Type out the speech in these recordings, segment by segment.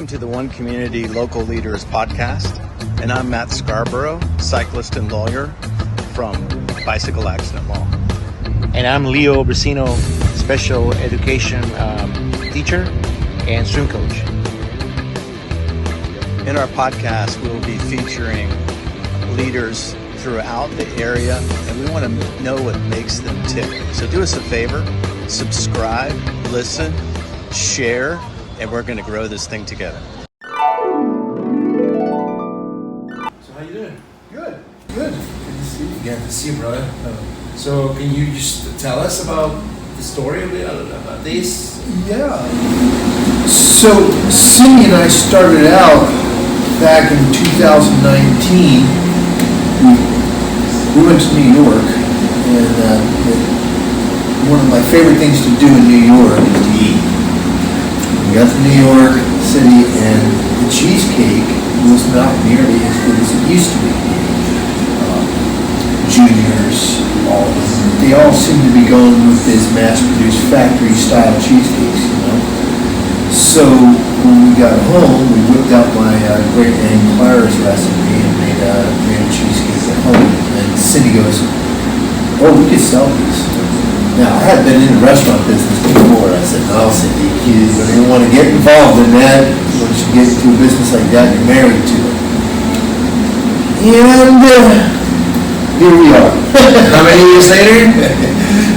to the One Community Local Leaders podcast, and I'm Matt Scarborough, cyclist and lawyer from Bicycle Accident Law. And I'm Leo Bassano, special education teacher and swim coach. In our podcast, we will be featuring leaders throughout the area, and we want to know what makes them tick. So do us a favor, subscribe, listen, share, and we're going to grow this thing together. So how you doing? Good. Good to see you. Good to see you, brother. So can you just tell us about the story a bit about this? Yeah. So Cindy and I started out back in 2019. We went to New York, and one of my favorite things to do in New York is to eat. We got to New York City, and the cheesecake was not nearly as good as it used to be. Juniors, they all seem to be going with this mass-produced factory-style cheesecakes, you know. So when we got home, we whipped out my great Aunt Clara's recipe and made a cheesecake at home. And Cindy goes, "Oh, we could sell these." Now, I had been in the restaurant business before. I said, "No, Cindy, you don't want to get involved in that. Once you get into a business like that, you're married to it." And here we are. How many years later?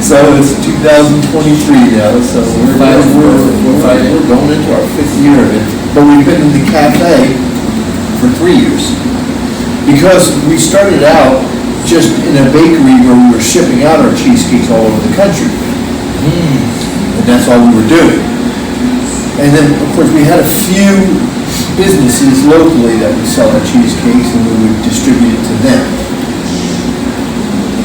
So it's 2023 now, so we're going into our 5th year of it. But we've been in the cafe for 3 years. Because we started out just in a bakery where we were shipping out our cheesecakes all over the country. And that's all we were doing. And then, of course, we had a few businesses locally that would sell our cheesecakes, and we would distribute it to them.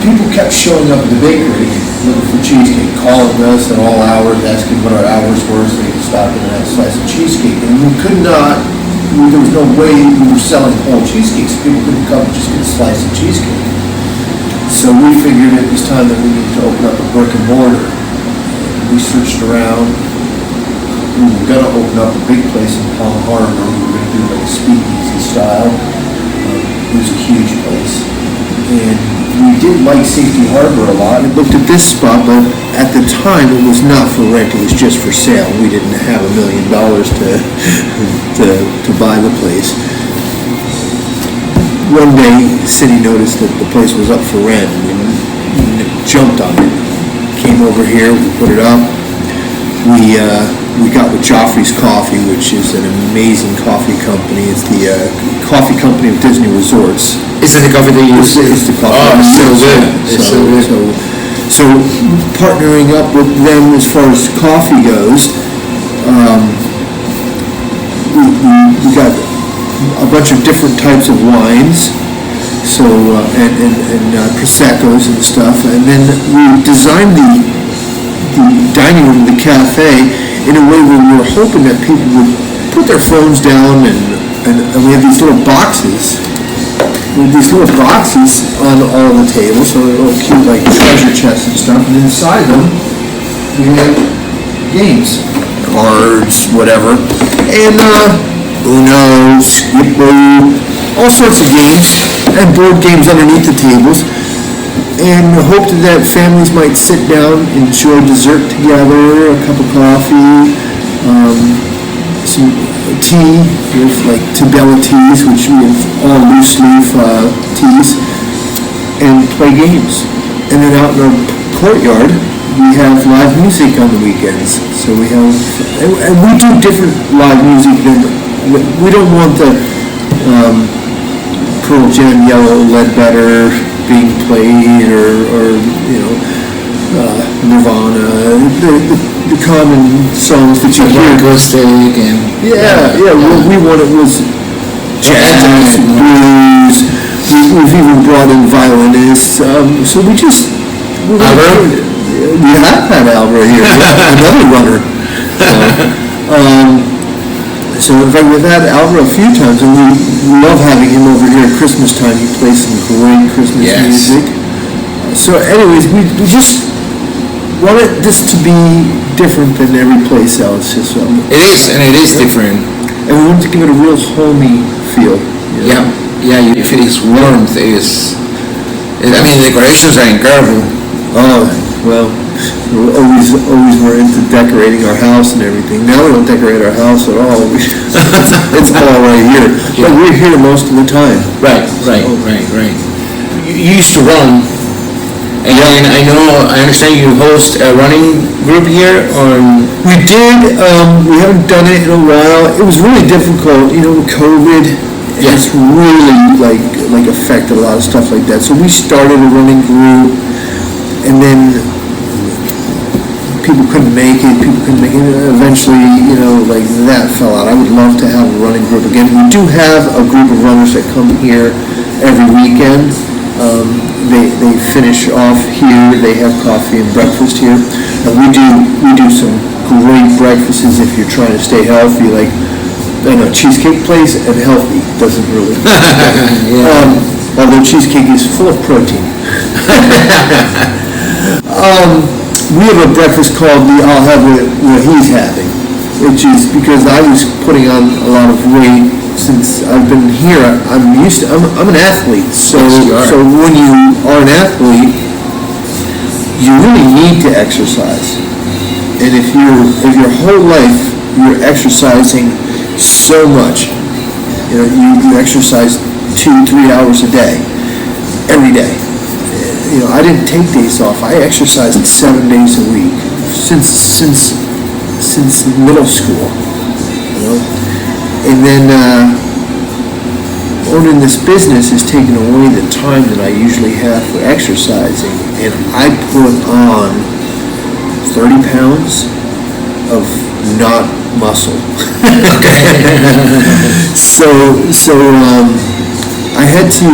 People kept showing up at the bakery looking for cheesecake, calling us at all hours, asking what our hours were so they could stop in and have a slice of cheesecake. And we could not, there was no way we were selling whole cheesecakes. People couldn't come and just get a slice of cheesecake. So we figured it was time that we needed to open up a brick and mortar. We searched around. We were going to open up a big place in Palm Harbor. We were going to do like a speakeasy style. It was a huge place. And we did like Safety Harbor a lot. We looked at this spot, but at the time it was not for rent, it was just for sale. We didn't have $1 million to buy the place. One day, Cindy noticed that the place was up for rent, and we jumped on it. Came over here, we put it up. We got with Joffrey's Coffee, which is an amazing coffee company. It's the coffee company of Disney Resorts. Is it the coffee that you use? It's the coffee. Oh, it's so good. It's so good. So partnering up with them as far as coffee goes, we got a bunch of different types of wines, so and Prosecco's and stuff, and then we designed the dining room of the cafe in a way where we were hoping that people would put their phones down, and we have these little boxes. With these little boxes on all the tables, so they're little cute, like treasure chests and stuff, and inside them we have games, cards, whatever, and Uno, Skippo, all sorts of games, and board games underneath the tables, and hoped that families might sit down, enjoy dessert together, a cup of coffee, some tea with like Tabella teas, which we have all loose leaf teas, and play games. And then out in our courtyard, we have live music on the weekends. So we have, and we do different live music than, we don't want the Pearl Jam, Yellow, Ledbetter being played, or you know, Nirvana, the common songs that you hear. Acoustic and what we wanted was jazz, blues. We've even brought in violinists. So we have had Albert here, another runner. So in fact, we've had Albert a few times, and we love having him over here at Christmas time. He plays some great Christmas music. So anyways, we just wanted this to be different than every place else. It is different. and we wanted to give it a real homey feel. You know? Yeah. You feel its warmth I mean, the decorations are incredible. Oh, well, we're into decorating our house and everything. Now we don't decorate our house at all. It's all right here. But we're here most of the time. Right. You used to run, and I understand you host a running group here, or? We did. We haven't done it in a while. It was really difficult, with COVID. It's really like affected a lot of stuff like that. So we started a running group, and then people couldn't make it. Eventually, that fell out. I would love to have a running group again. We do have a group of runners that come here every weekend. They finish off here. They have coffee and breakfast here. And we do some great breakfasts if you're trying to stay healthy, like a cheesecake place, and healthy doesn't really. Although cheesecake is full of protein. We have a breakfast called the I'll have what he's having, which is because I was putting on a lot of weight since I've been here. I'm an athlete, so when you are an athlete, you really need to exercise. And if your whole life you're exercising so much, you exercise 2-3 hours a day, every day. I didn't take days off. I exercised 7 days a week since middle school. And then owning this business has taken away the time that I usually have for exercising, and I put on 30 pounds of not muscle. So I had to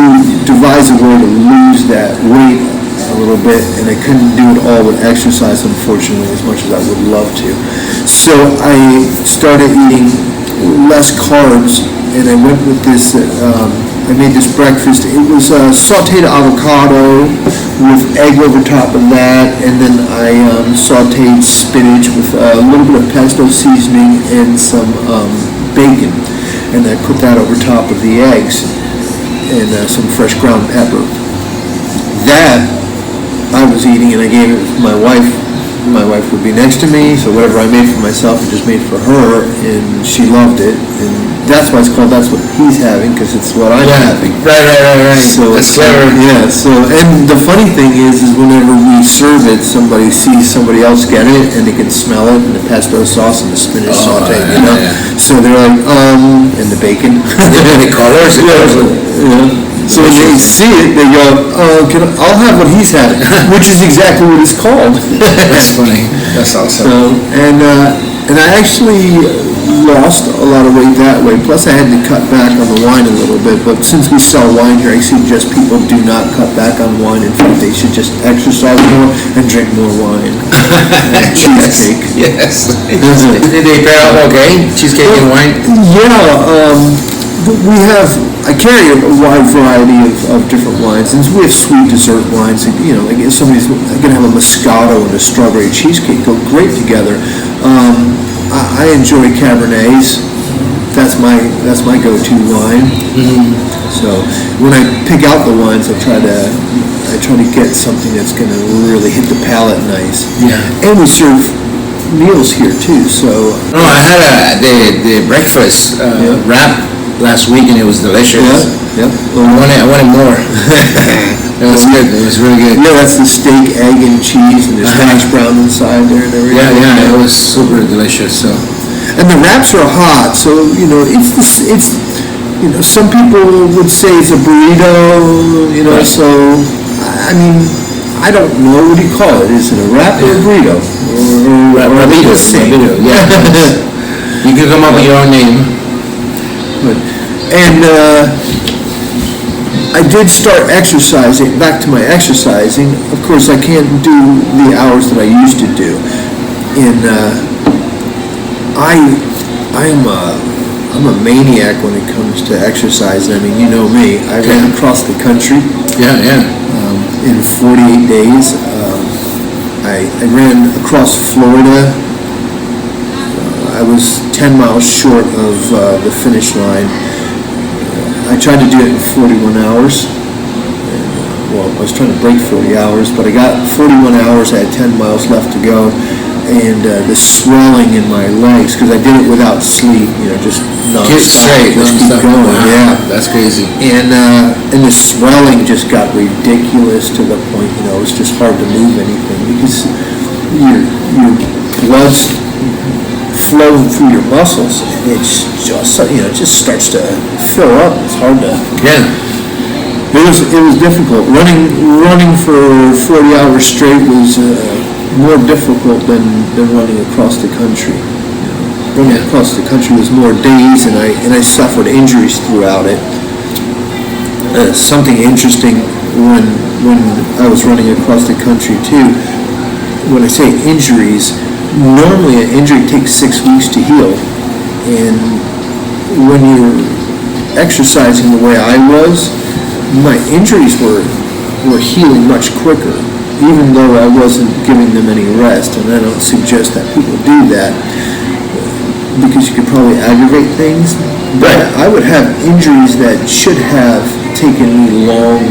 devise a way to lose that weight a little bit, and I couldn't do it all with exercise, unfortunately, as much as I would love to. So I started eating less carbs, and I went with this. I made this breakfast. It was sauteed avocado with egg over top of that, and then I sauteed spinach with a little bit of pesto seasoning and some bacon, and I put that over top of the eggs and some fresh ground pepper. That I was eating, and I gave it to my wife. My wife would be next to me, so whatever I made for myself, I just made for her, and she loved it. And that's why it's called That's What He's Having, because it's what I'm having. Right. So that's clever. Yeah. So, and the funny thing is whenever we serve it, somebody sees somebody else get it, and they can smell it, and the pesto sauce and the spinach saute, Yeah. So they're like, and the bacon. The colors. So when they see it, they go, I'll have what he's having, which is exactly what it's called. That's funny. That's awesome. So, and I actually lost a lot of weight that way. Plus, I had to cut back on the wine a little bit. But since we sell wine here, I suggest people do not cut back on wine. In fact, they should just exercise more and drink more wine. Cheesecake. Yes. Did they pair up okay? Cheesecake and wine? Yeah. I carry a wide variety of different wines, and we have sweet dessert wines. Like if somebody's going to have a Moscato and a strawberry cheesecake, go great together. I enjoy Cabernets. That's my go-to wine. Mm-hmm. So when I pick out the wines, I try to get something that's going to really hit the palate nice. Yeah. And we serve meals here too. So I had the breakfast wrap last week, and it was delicious. Yeah. Well, I wanted more. It was good. It was really good. Yeah, that's the steak, egg, and cheese, and there's hash brown inside there and everything. Yeah. It was super delicious. So. And the wraps are hot, so it's some people would say it's a burrito. Right. So I mean, I don't know, what do you call it? Is it a wrap or a burrito? Or Burrito. Yeah. You can come up with your own name. And I did start exercising, back to my exercising. Of course, I can't do the hours that I used to do. And I'm a maniac when it comes to exercising. I mean, you know me. I ran across the country. Yeah. In 48 days. I ran across Florida. I was 10 miles short of the finish line. I tried to do it in 41 hours. Well, I was trying to break 40 hours, but I got 41 hours. I had 10 miles left to go, and the swelling in my legs, because I did it without sleep, just nonstop, just keep going. Wow. Yeah, That's crazy. and the swelling just got ridiculous to the point, it was just hard to move anything because your blood's flowing through your muscles, and it's just it just starts to fill up. It's hard to. Yeah. It was difficult. Running for 40 hours straight was more difficult than running across the country. Running across the country was more days, and I suffered injuries throughout it. Something interesting when I was running across the country too. When I say injuries, normally an injury takes 6 weeks to heal, and when you're exercising the way I was, my injuries were healing much quicker, even though I wasn't giving them any rest. And I don't suggest that people do that because you could probably aggravate things. But I would have injuries that should have taken me long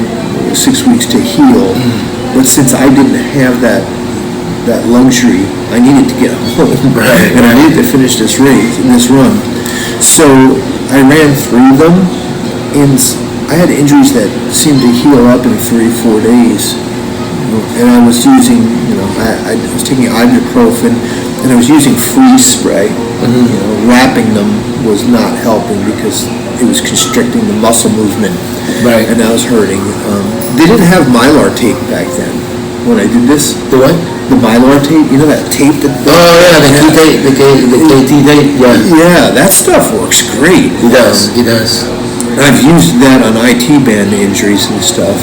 6 weeks to heal. But since I didn't have that luxury, I needed to get home, and I needed to finish this run. So I ran through them, and I had injuries that seemed to heal up in 3-4 days, and I was using, I was taking ibuprofen, and I was using freeze spray. Wrapping them was not helping because it was constricting the muscle movement, and I was hurting. They didn't have Mylar tape back then when I did this. The what? The Mylar tape, that tape that. Oh yeah, the KT tape. Yeah. Yeah, that stuff works great. It does. It does. I've used that on IT band injuries and stuff.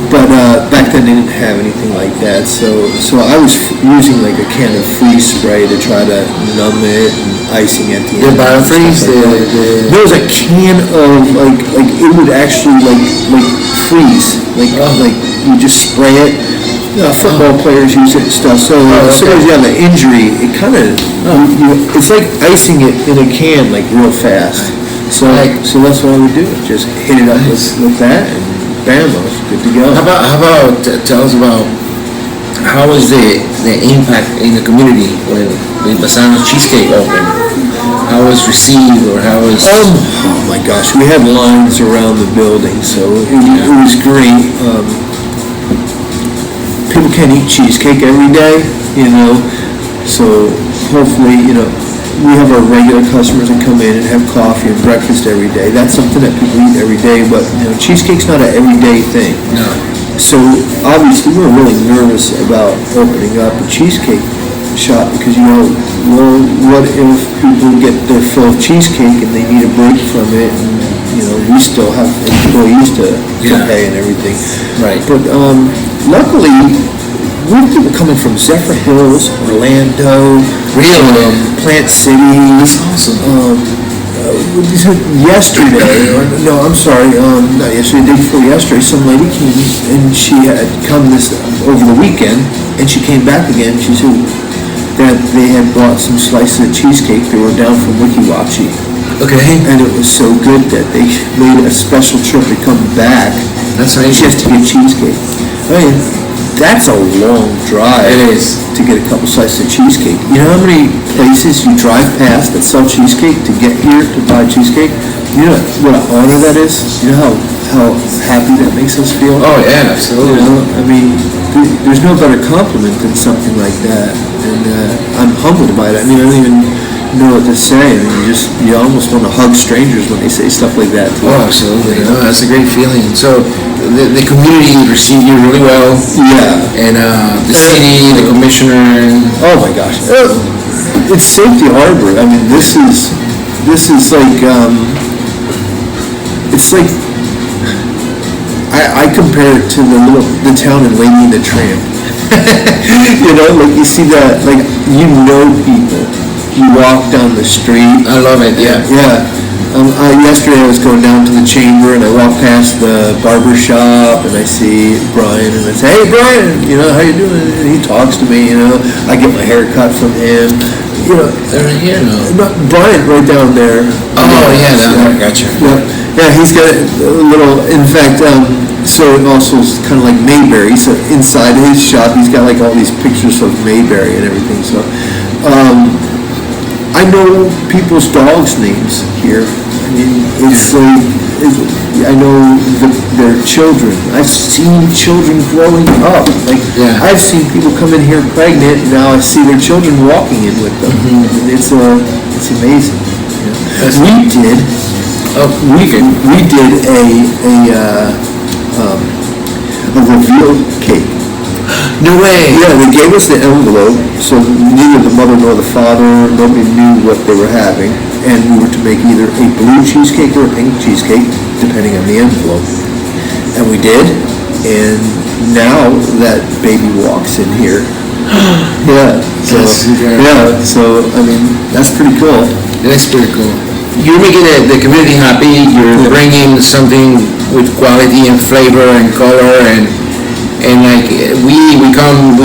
But back then they didn't have anything like that. So I was using like a can of freeze spray to try to numb it, and icing at the end. The biofreeze. There was a can of like it would actually like freeze, like you just spray it. Football players use it and stuff. So as soon as you have an injury, it kind of it's like icing it in a can like real fast. So that's what I would do. Just hit it up with that, and bam, I was good to go. How about tell us about how was the impact in the community when the Bassano cheesecake opened? How was received, or how was? Oh my gosh, we had lines around the building, so it was great. People can't eat cheesecake every day, so hopefully, we have our regular customers that come in and have coffee and breakfast every day. That's something that people eat every day, but cheesecake's not an everyday thing. No. So obviously we're really nervous about opening up a cheesecake shop because well, what if people get their fill of cheesecake and they need a break from it, and we still have employees to pay and everything. Right. But luckily, we have people coming from Zephyr Hills, Orlando, Plant City. That's awesome. Yesterday, not yesterday, the day before yesterday, some lady came and she had come over the weekend, and she came back again. She said that they had bought some slices of cheesecake. They were down from Wiki Wachi. Okay. And it was so good that they made a special trip to come back. That's right. Just to get cheesecake. That's a long drive. It is. To get a couple slices of cheesecake. You know how many places you drive past that sell cheesecake to get here to buy cheesecake? You know what an honor that is? You know how happy that makes us feel? Oh yeah, absolutely. There's no better compliment than something like that. And I'm humbled by it. I don't even know what to say. You almost want to hug strangers when they say stuff like that. Oh, absolutely. That's a great feeling. So the community received you really well. Yeah. And the city, the commissioner. Oh my gosh. It's Safety Harbor. This is like it's like I compare it to the town in Lady and the Tramp. Like you see that, like people. You walk down the street. I love it. Yeah. Yeah. Yesterday I was going down to the chamber, and I walked past the barber shop, and I see Brian, and I say, "Hey Brian, how you doing?" And he talks to me. I get my hair cut from him. you know, They're here now. Bryant right down there. Oh, yeah, no, gotcha. Yeah, he's got a little, in fact, so it also is kind of like Mayberry, so inside his shop, he's got like all these pictures of Mayberry and everything, so, I know people's dogs' names here. I mean, it's like, I know their children. I've seen children growing up. Like, Yeah. I've seen people come in here pregnant, and now I see their children walking in with them. And it's amazing. We did a reveal cake. No way. Yeah, they gave us the envelope, so neither the mother nor the father, nobody knew what they were having, and we were to make either a blue cheesecake or a pink cheesecake, depending on the envelope. And we did, and now that baby walks in here. So I mean, that's pretty cool. That's pretty cool. You're making the community happy. You're bringing something with quality and flavor and color, and like we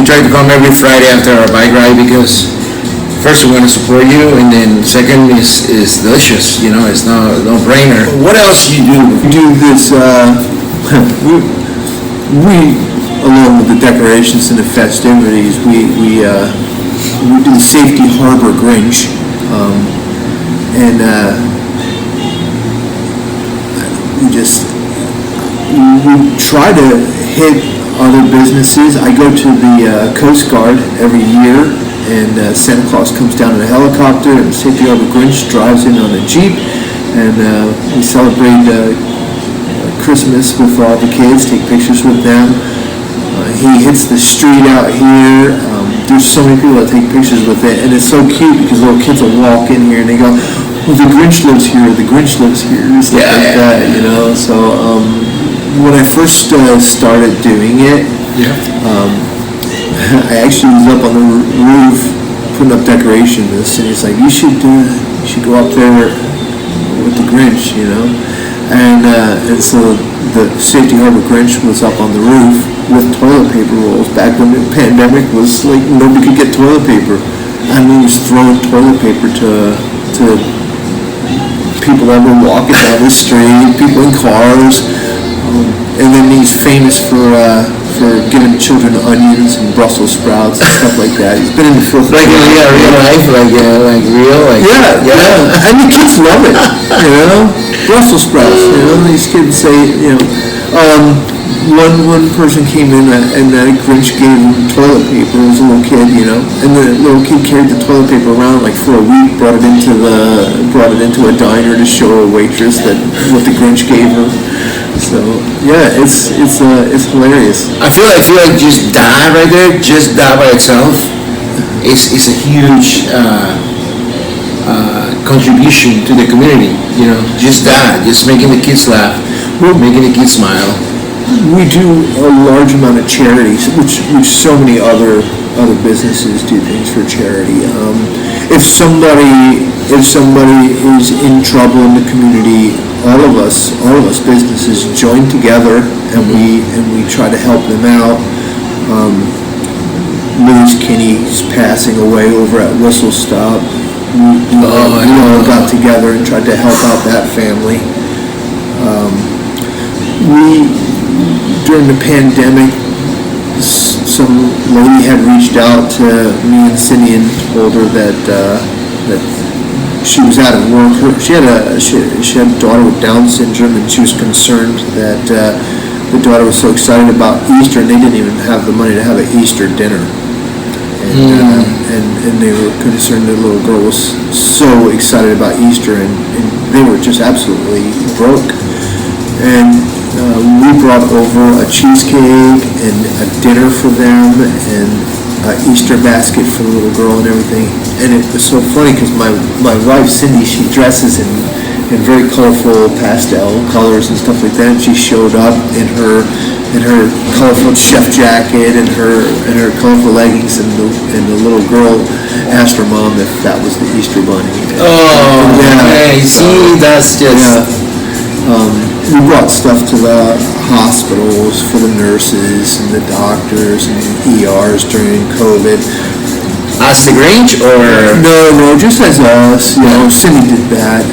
try to come every Friday after our bike ride because first we want to support you, and then second is delicious. You know, it's no brainer. What else you do? We do this. We along with the decorations and the festivities, we do the Safety Harbor Grinch, and we try to hit other businesses. I go to the Coast Guard every year, and Santa Claus comes down in a helicopter, and Safety Harbor Grinch drives in on a Jeep, and we celebrate Christmas with all the kids, take pictures with them. He hits the street out here. There's so many people that take pictures with it, and it's so cute because little kids will walk in here and they go, "Well, the Grinch lives here. The Grinch lives here," and stuff like that, you know. So when I first started doing it, I actually was up on the roof putting up decorations, and he's like, you should go up there with the Grinch, you know. And so the Safety Harbor Grinch was up on the roof with toilet paper rolls. Back when the pandemic was like nobody could get toilet paper, and we was throwing toilet paper to people that were walking down the street, people in cars. And then he's famous for giving children onions and Brussels sprouts and stuff like that. He's been in the filth. Like real life, and the kids love it, you know. Brussels sprouts, you know. These kids say, you know. One person came in and that Grinch gave him toilet paper. It was a little kid, you know, and the little kid carried the toilet paper around like for a week. Brought it into a diner to show a waitress that what the Grinch gave him. So yeah, it's hilarious. I feel like just that right there, just that by itself, is a huge contribution to the community. You know, just that, just making the kids laugh, making the kids smile. We do a large amount of charities, which so many other businesses do things for charity. If somebody is in trouble in the community, all of us businesses join together and we try to help them out. Louis Kinney's passing away over at Whistle Stop. We all got together and tried to help out that family. During the pandemic, some lady had reached out to me and Cindy and told her that she was out of work. She had a daughter with Down syndrome, and she was concerned that the daughter was so excited about Easter, and they didn't even have the money to have an Easter dinner. And they were concerned the little girl was so excited about Easter, and they were just absolutely broke. And we brought over a cheesecake and a dinner for them and an Easter basket for the little girl and everything. And it was so funny because my wife Cindy, she dresses in very colorful pastel colors and stuff like that. And she showed up in her colorful chef jacket and her colorful leggings, and the little girl asked her mom if that was the Easter bunny. Oh, yeah. See, that's just. We brought stuff to the hospitals for the nurses and the doctors and the ERs during COVID. as the Grange, or? No, just as us, Cindy did that.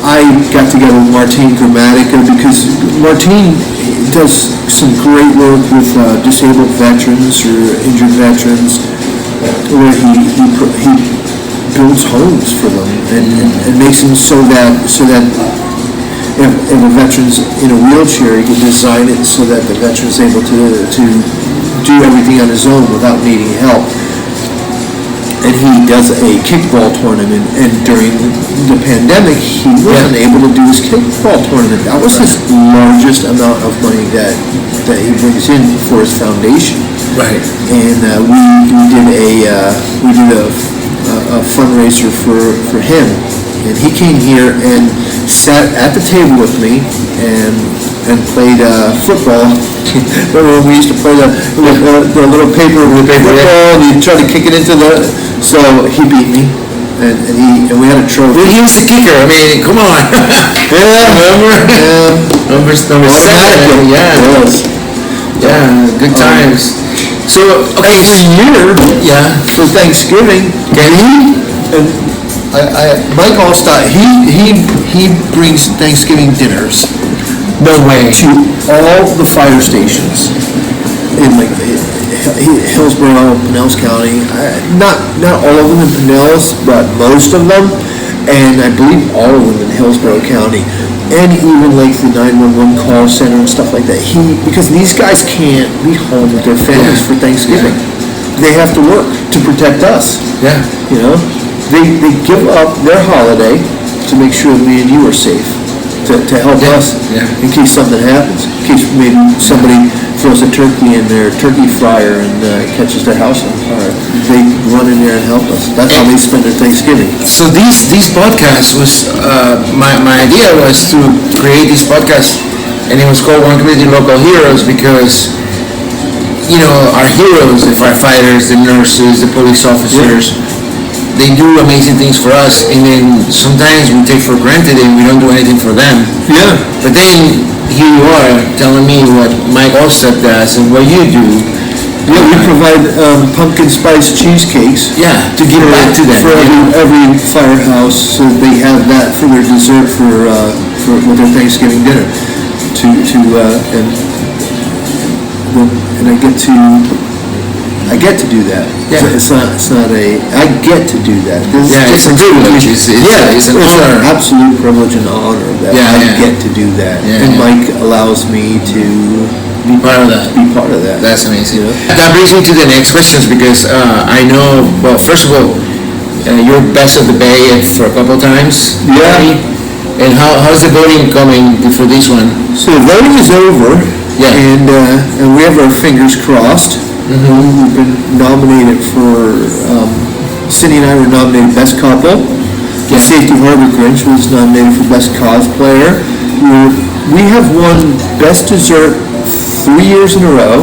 I got together with Martine Grammatica because Martine does some great work with disabled veterans or injured veterans, where he builds homes for them and makes them so that if a veteran's in a wheelchair, he can design it so that the veteran's able to do everything on his own without needing help. And he does a kickball tournament, and during the pandemic, he wasn't able to do his kickball tournament. That was his largest amount of money that he brings in for his foundation. Right. And we did a fundraiser for him, and he came here and sat at the table with me and played football. Remember when we used to play the little paper football, and you try to kick it into the. So he beat me, and we had a trophy. Well, he was the kicker. I mean, come on. Number 7. Yeah. Yeah. Good times. So every year, for Thanksgiving, Mike Allstott, he brings Thanksgiving dinners. No way. To all the fire stations in Hillsborough, Pinellas County. Not all of them in Pinellas, but most of them, and I believe all of them in Hillsborough County, and even the 911 call center and stuff like that. Because these guys can't be home with their families for Thanksgiving. They have to work to protect us. Yeah. They give up their holiday to make sure me and you are safe. To help us in case something happens, in case maybe somebody throws a turkey in their turkey fryer and catches their house on fire. They run in there and help us. That's how they spend their Thanksgiving. So these podcasts was, my idea was to create these podcasts, and it was called One Community Local Heroes because, our heroes, the firefighters, the nurses, the police officers, they do amazing things for us, and then sometimes we take for granted and we don't do anything for them. Yeah. But then here you are telling me what Mike Allstott does and what you do. Yeah, we provide pumpkin spice cheesecakes. Yeah, to give back to them. For every firehouse, so they have that for their dessert for with their Thanksgiving dinner. And I get to do that. Yeah. It's not I get to do that. It's a privilege. It's an honor. An absolute privilege and honor that I get to do that. Yeah, and Mike allows me to be part of that. That's amazing. That brings me to the next questions because I know, well, first of all, you're best of the Bay for a couple of times. Yeah. And how's the voting coming for this one? So the voting is over. Yeah. And we have our fingers crossed. Mm-hmm. We've been nominated for, Cindy and I were nominated Best Couple. Yeah. Safety Harbor Grinch was nominated for Best Cosplayer. We have won Best Dessert 3 years in a row.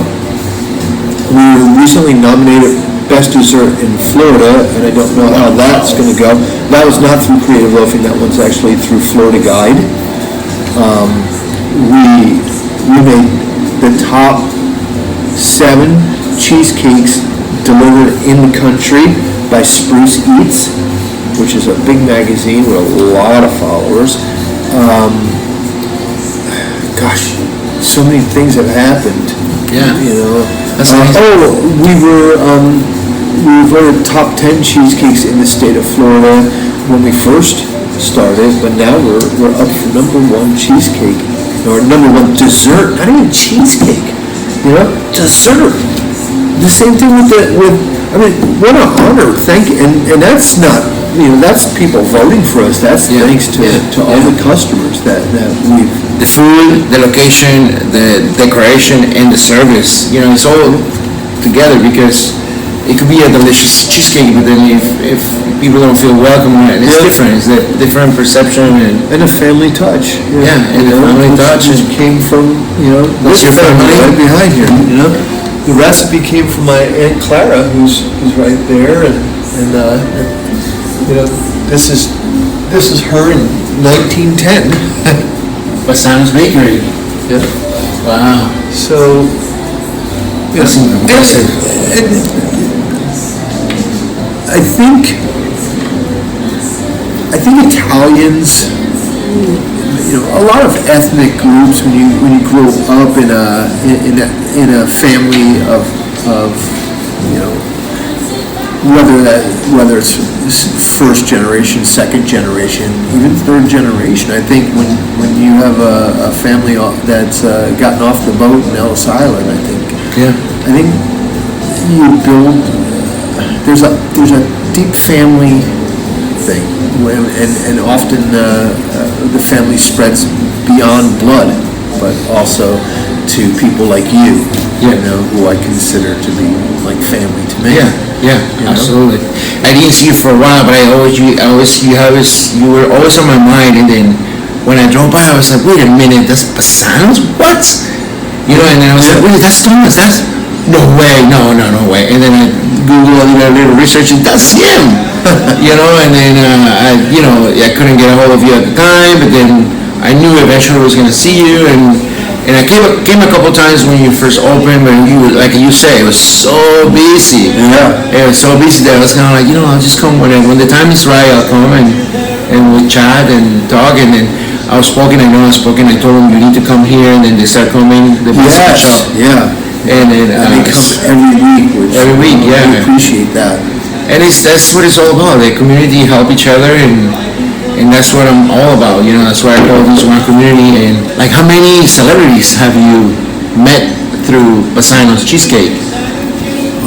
We were recently nominated Best Dessert in Florida, and I don't know how that's going to go. That was not through Creative Loafing, that one's actually through Florida Guide. We made the top 7 cheesecakes delivered in the country by Spruce Eats, which is a big magazine with a lot of followers. Gosh, so many things have happened. Yeah. That's nice. We were voted top 10 cheesecakes in the state of Florida when we first started, but now we're up for number 1 cheesecake, or number 1 dessert, not even cheesecake, dessert. The same thing what an honor, thank you, and that's not, that's people voting for us, that's thanks to all the customers that we've. The food, the location, the decoration, and the service, it's all together because it could be a delicious cheesecake, but then if people don't feel welcome, it's different, it's a different perception and a family touch. And a family touch. Which came from, that's your family right behind here, The recipe came from my Aunt Clara, who's right there, and this is her in 1910. Bassano's Bakery. Yeah. Wow. So. That's impressive. I think Italians, a lot of ethnic groups, when you grow up in a family of whether it's first generation, second generation, even third generation. I think when you have a family that's gotten off the boat in Ellis Island, I think you build. There's a deep family thing, and often the family spreads beyond blood, but also to people like you, who I consider to be like family to me. Yeah, absolutely. I didn't see you for a while, but you were always on my mind. And then when I drove by, I was like, wait a minute, that's Bassano's? What? And then I was like, wait, that's Thomas. That's no way. And then I Googled a little research, and that's him. And then I couldn't get a hold of you at the time, but then I knew eventually I was going to see you, and I came a couple times when you first opened, but you were, like you say, it was so busy. Yeah. It was so busy that I was kind of like, I'll just come when the time is right, I'll come and we'll chat and talk. And then I told them you need to come here, and then they start coming. The shop. Yeah. And then they come every week, yeah. I appreciate that. And that's what it's all about. The community help each other, and that's what I'm all about. That's why I call this one community. And like, how many celebrities have you met through Bassano's Cheesecake?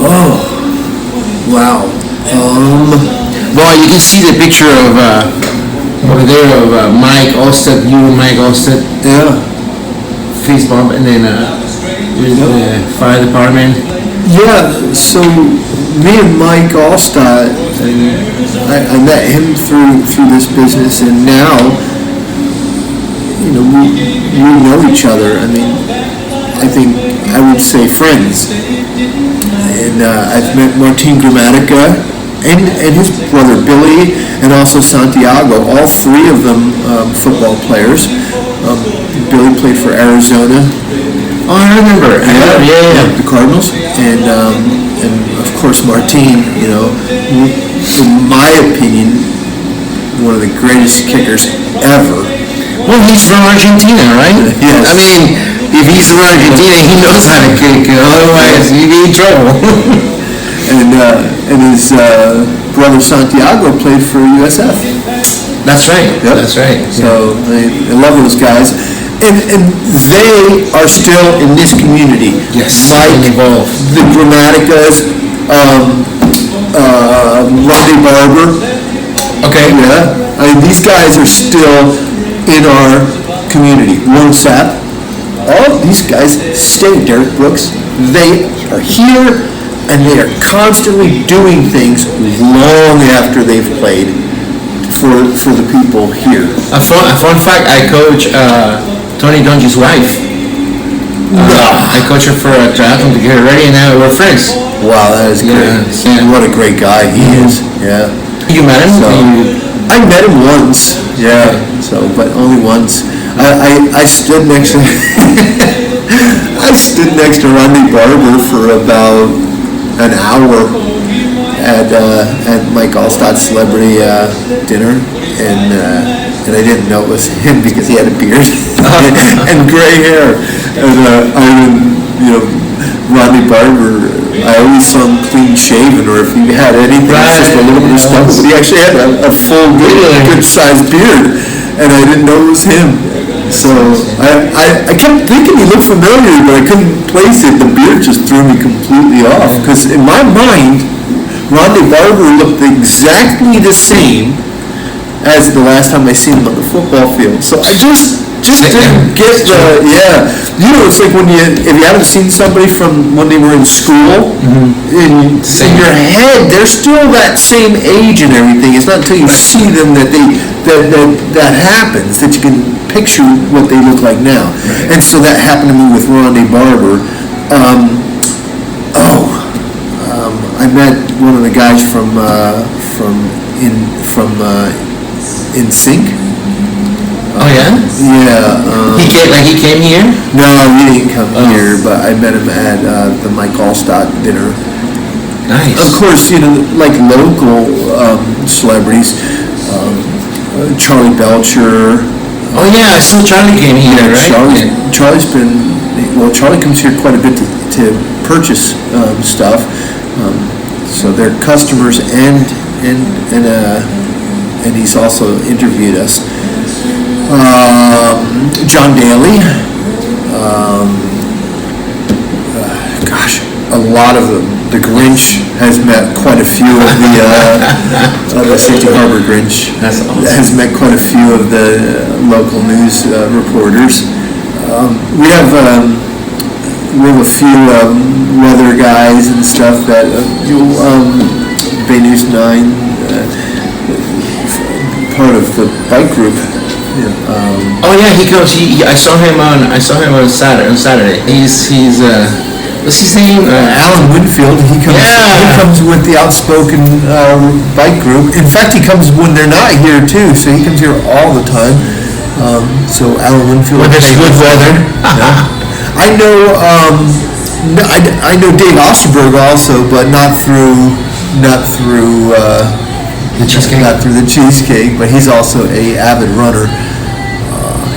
Oh, wow. Well, you can see the picture of over there of Mike Allsted, you and Mike Allsted. Yeah. Fist bump, and then with the fire department. Yeah, so me and Mike Allstott, I met him through this business, and now, we know each other. I mean, I think I would say friends. And I've met Martin Gramatica and his brother Billy, and also Santiago, all three of them football players. Billy played for Arizona. Oh, I remember. Yeah. The Cardinals, and of course Martin. In my opinion, one of the greatest kickers ever. Well, he's from Argentina, right? Yes. I mean, if he's from Argentina, he knows how to kick. Otherwise, he'd be in trouble. And his brother Santiago played for USF. That's right. Yep. That's right. So I love those guys. And they are still in this community. Yes, like involved. The Gramaticas, Rodney Barber. Okay. Yeah. I mean, these guys are still in our community. Warren Sapp. All of these guys stay. Derek Brooks. They are here, and they are constantly doing things long after they've played for the people here. A fun fact: I coach Tony Dungy's wife. I coach her for a triathlon to get her ready, and now we're friends. Wow, that is great. Yeah. What a great guy he is. Yeah. You met him? I met him once. Yeah. So, but only once. I stood next to Rodney Barber for about an hour at Mike Allstott's celebrity dinner, and I didn't know it was him because he had a beard and gray hair. And Rodney Barber, I always saw him clean shaven, or if he had anything, it's just a little bit of stuff. But he actually had a full, good sized beard, and I didn't know it was him. So I kept thinking he looked familiar, but I couldn't place it. The beard just threw me completely off, because in my mind, Rodney Barber looked exactly the same as the last time I seen him on the football field. So I just didn't get the, it's like if you haven't seen somebody from when they were in school, in your head, they're still that same age and everything. It's not until you see them that happens, that you can picture what they look like now. Right. And so that happened to me with Rodney Barber. I met one of the guys from NSYNC. Oh yeah? Yeah. He came here? No, he didn't come here, but I met him at the Mike Allstott dinner. Nice. Of course, like local celebrities, Charlie Belcher. Oh yeah, I saw Charlie came here, right? Charlie comes here quite a bit to purchase stuff. So they're customers, and he's also interviewed us. John Daly. A lot of them. The Grinch has met quite a few of the Safety Harbor Grinch. That's awesome. Has met quite a few of the local news reporters. We have a few weather guys and stuff that Bay News 9, part of the bike group. Oh yeah, he comes. I saw him on Saturday. He's what's his name? Alan Winfield. He comes with the Outspoken bike group. In fact, he comes when they're not here too. So he comes here all the time. So Alan Winfield. When there's good weather. I know. I know Dave Osterberg also, but not through the cheesecake. Not through the cheesecake. But he's also a avid runner.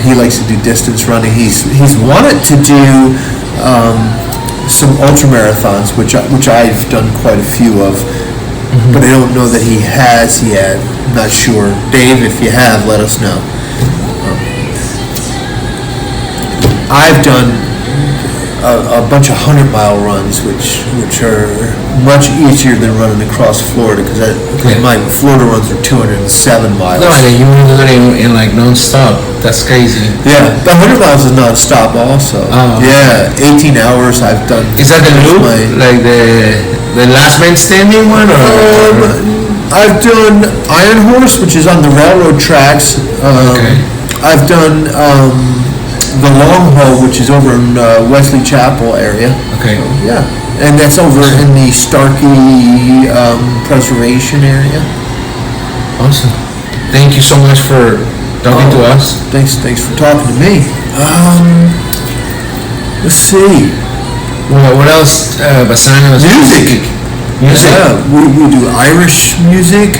He likes to do distance running. He's wanted to do some ultra marathons, which I've done quite a few of, but I don't know that he has yet. I'm not sure. Dave, if you have, let us know. I've done a bunch of 100-mile runs, which are much easier than running across Florida, because my Florida runs are 207 miles. No, you do it in like non-stop. That's crazy. Yeah, the 100 miles is non-stop also. Oh. Yeah, 18 hours I've done. Is that the loop? Like the last man standing one? Or? I've done Iron Horse, which is on the railroad tracks. Okay. I've done the Long Haul, which is over in Wesley Chapel area. Okay. So, yeah, and that's over in the Starkey Preservation area. Awesome. Thank you so much for talking to us. Thanks for talking to me. Let's see. Well, what else? Bassano. Music. Yeah, we do Irish music.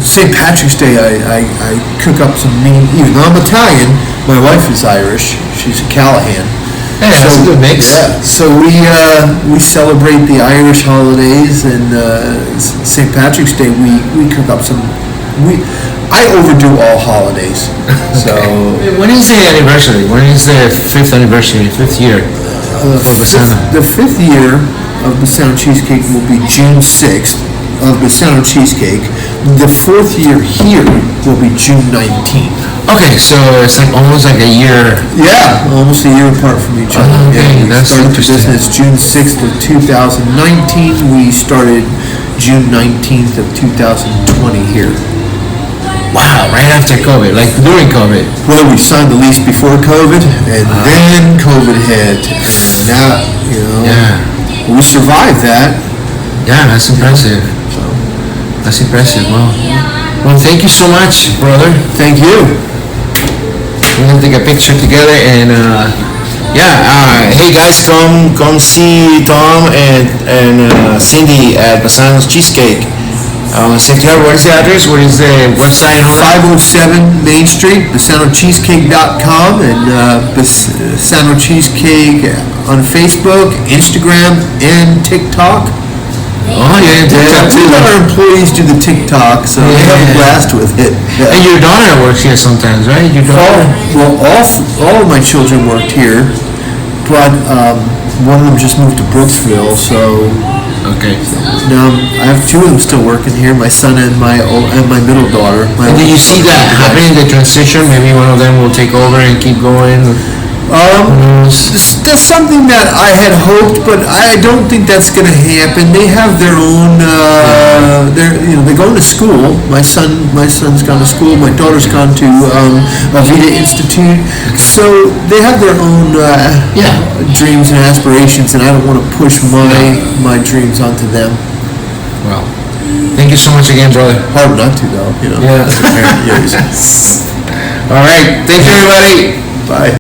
St. Patrick's Day, I cook up some mean. Even though I'm Italian, my wife is Irish. She's a Callahan. Hey, that's a good mix. Yeah, so we celebrate the Irish holidays, and St. Patrick's Day we cook up some. I overdo all holidays. So when is the anniversary? When is the fifth year for Bassano? The fifth year of Bassano Cheesecake will be June 6th of Bassano Cheesecake. The fourth year here will be June 19th. Okay, so it's like almost like a year. Yeah, almost a year apart from each other. Okay, We that's started the interesting. business June 6th of 2019. We started June 19th of 2020 here. Wow, right after COVID, like during COVID. Well, we signed the lease before COVID, and then COVID hit. And now, Yeah. we survived that. Yeah, that's impressive. That's impressive. Wow. Well, thank you so much, brother. Thank you. We're gonna take a picture together, and hey guys, come see Tom and Cindy at Bassano's Cheesecake. Safety Harbor, what is the address? What is the website and all that? 507 Main Street, BassanoCheesecake.com, and Bassano Cheesecake on Facebook, Instagram, and TikTok. Oh, yeah, TikTok too. Our employees do the TikTok, so they have a blast with it. Yeah. And your daughter works here sometimes, right? Your daughter? All of my children worked here, but one of them just moved to Brooksville, so Okay. now I have two of them still working here, my son and my middle daughter. And did you see that happening, the transition? Maybe one of them will take over and keep going? That's something that I had hoped, but I don't think that's going to happen. They have their own. They're going to school. My son's gone to school. My daughter's gone to Avita Institute. So they have their own dreams and aspirations, and I don't want to push my dreams onto them. Well, thank you so much again, brother. Hard not to, though. Yeah. All right. Thank you, everybody. Bye.